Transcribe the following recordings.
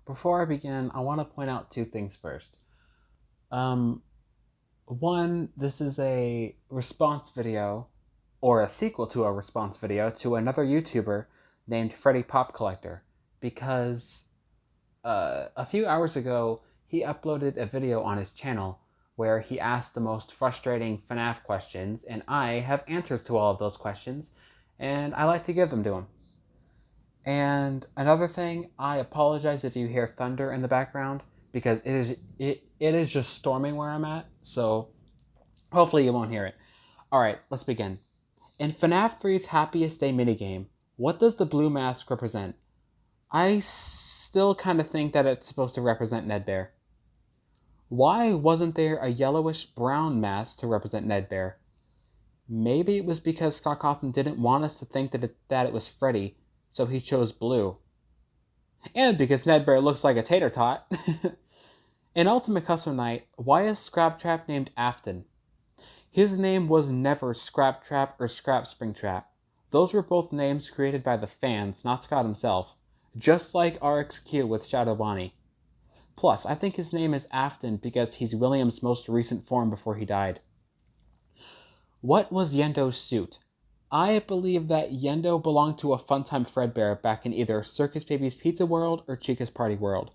Before I begin, I want to point out two things first. Um, One, this is a response video, or a sequel to a response video to another YouTuber named FreddyPopCollector, because a few hours ago he uploaded a video on his channel where he asked the most frustrating FNaF questions, and I have answers to all of those questions, and I like to give them to him. And another thing, I apologize if you hear thunder in the background because it is just storming where I'm at, so hopefully you won't hear it. Alright, let's begin. In FNAF 3's Happiest Day minigame, what does the blue mask represent? I still kind of think that it's supposed to represent Ned Bear. Why wasn't there a yellowish brown mask to represent Ned Bear? Maybe it was because Scott Cawthon didn't want us to think that it was Freddy, so he chose blue. And because Ned Bear looks like a tater tot. In Ultimate Custom Night, why is Scraptrap named Afton? His name was never Scraptrap or Scrap Springtrap. Those were both names created by the fans, not Scott himself. Just like RxQ with Shadow Bonnie. Plus, I think his name is Afton because he's William's most recent form before he died. What was Yendo Suit? I believe that Yendo belonged to a Funtime Fredbear back in either Circus Baby's Pizza World or Chica's Party World.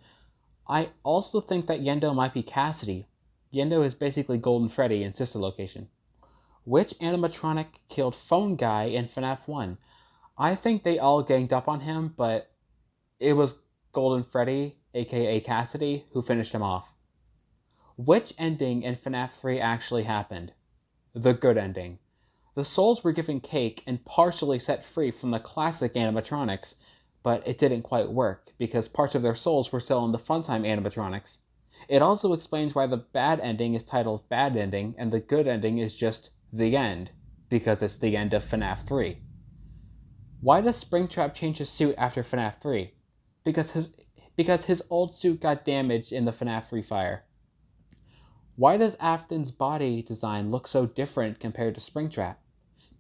I also think that Yendo might be Cassidy. Yendo is basically Golden Freddy in Sister Location. Which animatronic killed Phone Guy in FNAF 1? I think they all ganged up on him, but it was Golden Freddy, aka Cassidy, who finished him off. Which ending in FNAF 3 actually happened? The good ending. The souls were given cake and partially set free from the classic animatronics, but it didn't quite work because parts of their souls were still in the Funtime animatronics. It also explains why the bad ending is titled Bad Ending and the good ending is just The End, because it's the end of FNAF 3. Why does Springtrap change his suit after FNAF 3? Because his old suit got damaged in the FNAF 3 fire. Why does Afton's body design look so different compared to Springtrap?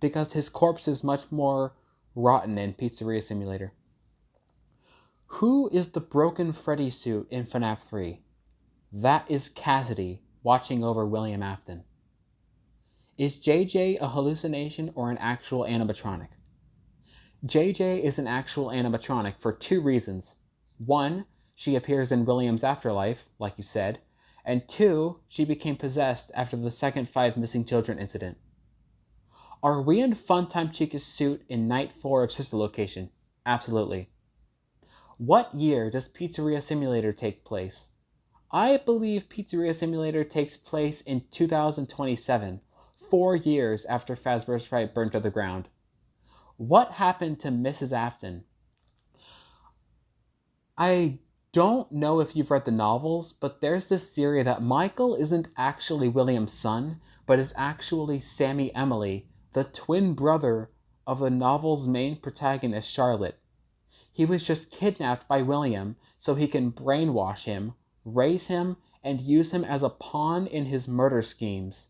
Because his corpse is much more rotten in Pizzeria Simulator. Who is the broken Freddy suit in FNAF 3? That is Cassidy, watching over William Afton. Is JJ a hallucination or an actual animatronic? JJ is an actual animatronic for two reasons. One, she appears in William's afterlife, like you said, and two, she became possessed after the second 5 missing children incident. Are we in Funtime Chicas suit in Night 4 of Sister Location? Absolutely. What year does Pizzeria Simulator take place? I believe Pizzeria Simulator takes place in 2027, 4 years after Fazbear's Fright burned to the ground. What happened to Mrs. Afton? I don't know if you've read the novels, but there's this theory that Michael isn't actually William's son, but is actually Sammy Emily, the twin brother of the novel's main protagonist, Charlotte. He was just kidnapped by William so he can brainwash him, raise him, and use him as a pawn in his murder schemes.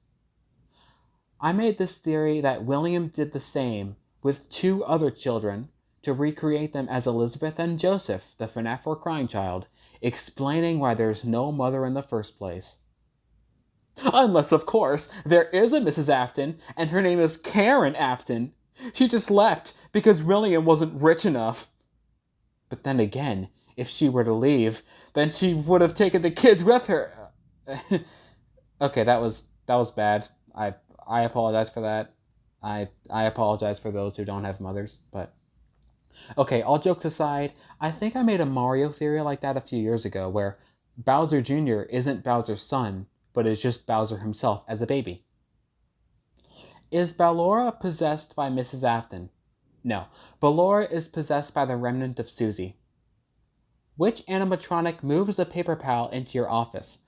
I made this theory that William did the same with 2 other children to recreate them as Elizabeth and Joseph, the FNAF 4 crying child, explaining why there's no mother in the first place. Unless, of course, there is a Mrs. Afton, and her name is Karen Afton. She just left because William wasn't rich enough. But then again, if she were to leave, then she would have taken the kids with her. Okay, that was bad. I apologize for that. I apologize for those who don't have mothers, but... Okay, all jokes aside, I think I made a Mario theory like that a few years ago, where Bowser Jr. isn't Bowser's son, but is just Bowser himself as a baby. Is Belle Laura possessed by Mrs. Afton? No, Belle Laura is possessed by the remnant of Susie. Which animatronic moves the paper pal into your office?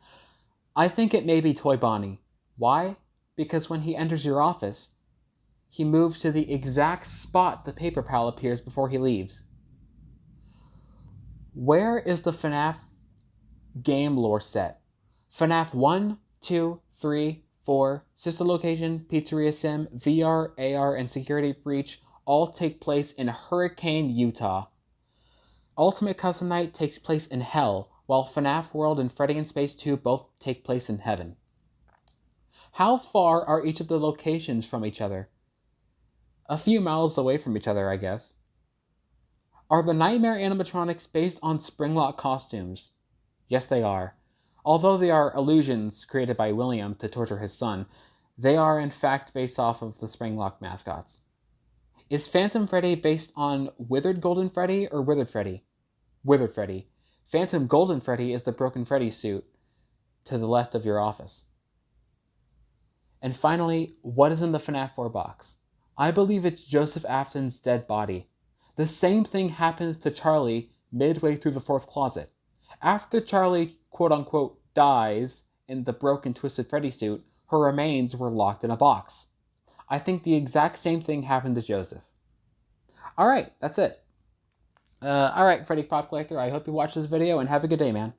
I think it may be Toy Bonnie. Why? Because when he enters your office, he moves to the exact spot the paper pal appears before he leaves. Where is the FNAF game lore set? FNAF 1, 2, 3, 4, Sister Location, Pizzeria Sim, VR, AR, and Security Breach all take place in Hurricane, Utah. Ultimate Custom Night takes place in Hell, while FNaF World and Freddy in Space 2 both take place in Heaven. How far are each of the locations from each other? A few miles away from each other, I guess. Are the Nightmare animatronics based on Springlock costumes? Yes, they are. Although they are illusions created by William to torture his son, they are in fact based off of the Springlock mascots. Is Phantom Freddy based on Withered Golden Freddy or Withered Freddy? Withered Freddy. Phantom Golden Freddy is the Broken Freddy suit to the left of your office. And finally, what is in the FNaF 4 box? I believe it's Joseph Afton's dead body. The same thing happens to Charlie midway through the fourth closet. After Charlie, quote-unquote, dies in the broken Twisted Freddy suit, her remains were locked in a box. I think the exact same thing happened to Joseph. Alright, that's it. Alright, FreddyPopCollector, I hope you watch this video and have a good day, man.